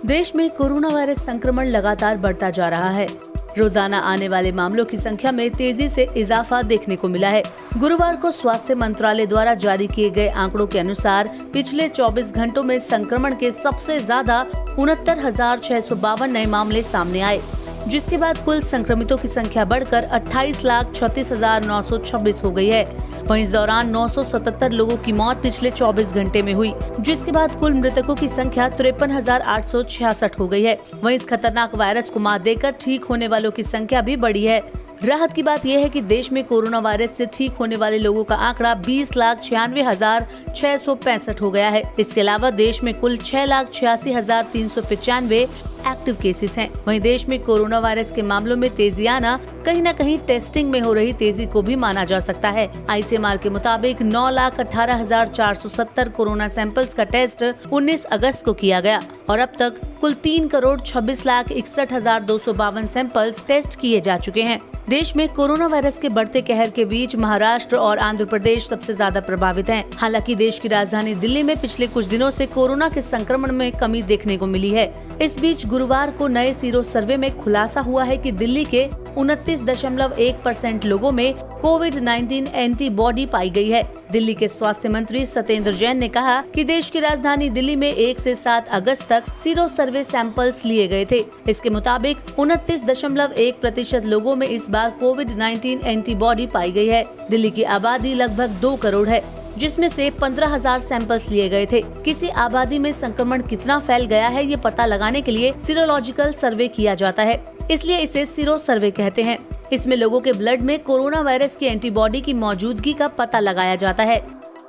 देश में corona virus संक्रमण लगातार बढ़ता जा रहा है। रोजाना आने वाले मामलों की संख्या में तेजी से इजाफा देखने को मिला है। गुरुवार को स्वास्थ्य मंत्रालय द्वारा जारी किए गए आंकड़ों के अनुसार पिछले 24 घंटों में संक्रमण के सबसे ज्यादा 69,652 नए मामले सामने आए, जिसके बाद कुल संक्रमितों की संख्या बढ़कर 28,36,926 हो गई है। वहीं इस दौरान 977 लोगों की मौत पिछले 24 घंटे में हुई, जिसके बाद कुल मृतकों की संख्या 53,866 हो गई है। वहीं इस खतरनाक वायरस को मात देकर ठीक होने वालों की संख्या भी बढ़ी है। राहत की बात यह है कि देश में कोरोना वायरस से ठीक होने वाले लोगों का आंकड़ा 20,96,665 हो गया है। इसके अलावा देश में कुल 6,86,395 एक्टिव केसेस हैं। वहीं देश में कोरोना वायरस के मामलों में तेजी आना कहीं न कहीं टेस्टिंग में हो रही तेजी को भी माना जा सकता है। ICMR के मुताबिक 9,18,470 कोरोना सैंपल्स का टेस्ट 19 अगस्त को किया गया और अब तक कुल 3,26,61,252 सैंपल्स टेस्ट किए जा चुके हैं। देश में कोरोना वायरस के बढ़ते कहर के बीच महाराष्ट्र और आंध्र प्रदेश सबसे ज्यादा प्रभावित हैं। हालांकि देश की राजधानी दिल्ली में पिछले कुछ दिनों से कोरोना के संक्रमण में कमी देखने को मिली है। इस बीच गुरुवार को नए सीरो सर्वे में खुलासा हुआ है कि दिल्ली के 29.1% लोगों में कोविड-19 एंटीबॉडी पाई गई है। दिल्ली के स्वास्थ्य मंत्री सत्येंद्र जैन ने कहा कि देश की राजधानी दिल्ली में 1 से 7 अगस्त तक सीरो सर्वे सैंपल्स लिए गए थे। इसके मुताबिक 29.1% लोगों में इस बार कोविड-19 एंटीबॉडी पाई गई है। दिल्ली की आबादी लगभग 2 करोड़ है, जिसमें से 15,000 सैंपल्स लिए गए थे। किसी आबादी में संक्रमण कितना फैल गया है ये पता लगाने के लिए सीरोलॉजिकल सर्वे किया जाता है, इसलिए इसे सीरो सर्वे कहते हैं। इसमें लोगों के ब्लड में कोरोना वायरस की एंटीबॉडी की मौजूदगी का पता लगाया जाता है।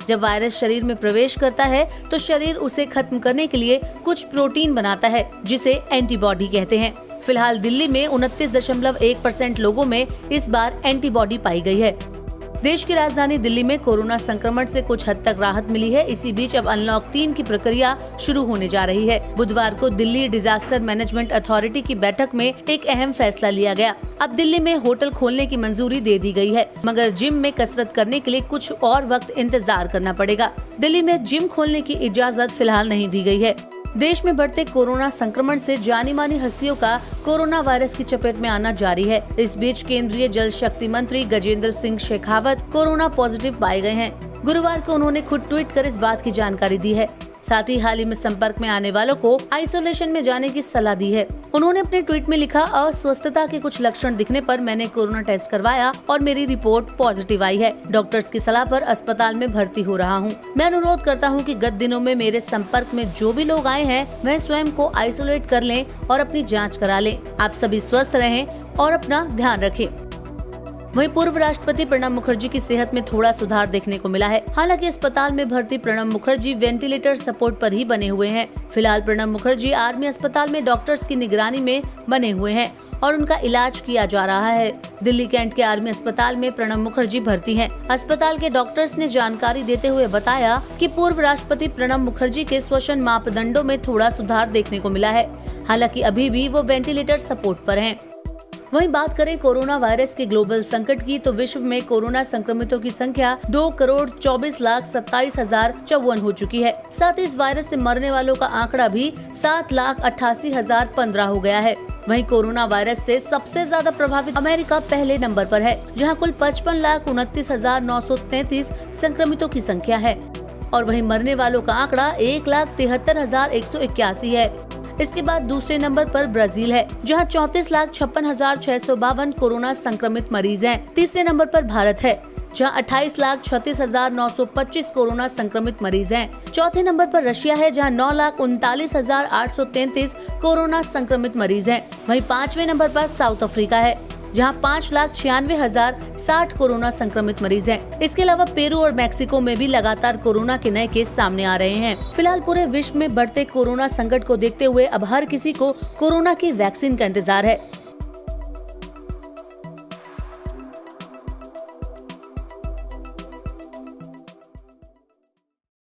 जब वायरस शरीर में प्रवेश करता है तो शरीर उसे खत्म करने के लिए कुछ प्रोटीन बनाता है, जिसे एंटीबॉडी कहते हैं। फिलहाल दिल्ली में 29.1% लोगों में इस बार एंटीबॉडी पाई गई है। देश की राजधानी दिल्ली में कोरोना संक्रमण से कुछ हद तक राहत मिली है। इसी बीच अब अनलॉक 3 की प्रक्रिया शुरू होने जा रही है। बुधवार को दिल्ली डिजास्टर मैनेजमेंट अथॉरिटी की बैठक में एक अहम फैसला लिया गया। अब दिल्ली में होटल खोलने की मंजूरी दे दी गई है, मगर जिम में कसरत करने के लिए कुछ और वक्त इंतजार करना पड़ेगा। दिल्ली में जिम खोलने की इजाजत फिलहाल नहीं दी गई है। देश में बढ़ते कोरोना संक्रमण से जानी मानी हस्तियों का कोरोना वायरस की चपेट में आना जारी है। इस बीच केंद्रीय जल शक्ति मंत्री गजेंद्र सिंह शेखावत कोरोना पॉजिटिव पाए गए हैं। गुरुवार को उन्होंने खुद ट्वीट कर इस बात की जानकारी दी है। साथ ही हाल ही में संपर्क में आने वालों को आइसोलेशन में जाने की सलाह दी है। उन्होंने अपने ट्वीट में लिखा, अस्वस्थता के कुछ लक्षण दिखने पर मैंने कोरोना टेस्ट करवाया और मेरी रिपोर्ट पॉजिटिव आई है। डॉक्टर्स की सलाह पर अस्पताल में भर्ती हो रहा हूँ। मैं अनुरोध करता हूँ कि गत दिनों में मेरे संपर्क में जो भी लोग आए हैं वह स्वयं को आइसोलेट कर लें और अपनी जाँच करा लें। आप सभी स्वस्थ रहें और अपना ध्यान रखें। वहीं पूर्व राष्ट्रपति प्रणब मुखर्जी की सेहत में थोड़ा सुधार देखने को मिला है। हालांकि अस्पताल में भर्ती प्रणब मुखर्जी वेंटिलेटर सपोर्ट पर ही बने हुए हैं। फिलहाल प्रणब मुखर्जी आर्मी अस्पताल में डॉक्टर्स की निगरानी में बने हुए हैं और उनका इलाज किया जा रहा है। दिल्ली कैंट के आर्मी अस्पताल में प्रणब मुखर्जी भर्ती हैं। अस्पताल के डॉक्टर्स ने जानकारी देते हुए बताया कि पूर्व राष्ट्रपति प्रणब मुखर्जी के श्वसन मापदंडों में थोड़ा सुधार देखने को मिला है। हालांकि अभी भी वो वेंटिलेटर सपोर्ट पर हैं। वहीं बात करें कोरोना वायरस के ग्लोबल संकट की, तो विश्व में कोरोना संक्रमितों की संख्या 2,24,27,054 हो चुकी है। साथ ही इस वायरस से मरने वालों का आंकड़ा भी 7,88,015 हो गया है। वहीं कोरोना वायरस से सबसे ज्यादा प्रभावित अमेरिका पहले नंबर पर है, जहां कुल 55,29,933 संक्रमितों की संख्या है और वहीं मरने वालों का आंकड़ा 1,73,181 है। इसके बाद दूसरे नंबर पर ब्राजील है, जहां 34,56,652 कोरोना संक्रमित मरीज हैं। तीसरे नंबर पर भारत है, जहां 28,36,925 कोरोना संक्रमित मरीज हैं। चौथे नंबर पर रशिया है, जहां 9,39,833 कोरोना संक्रमित मरीज हैं। वहीं 5वें नंबर पर साउथ अफ्रीका है, जहां 5,96,060 कोरोना संक्रमित मरीज हैं। इसके अलावा पेरू और मैक्सिको में भी लगातार कोरोना के नए केस सामने आ रहे हैं। फिलहाल पूरे विश्व में बढ़ते कोरोना संकट को देखते हुए अब हर किसी को कोरोना की वैक्सीन का इंतजार है।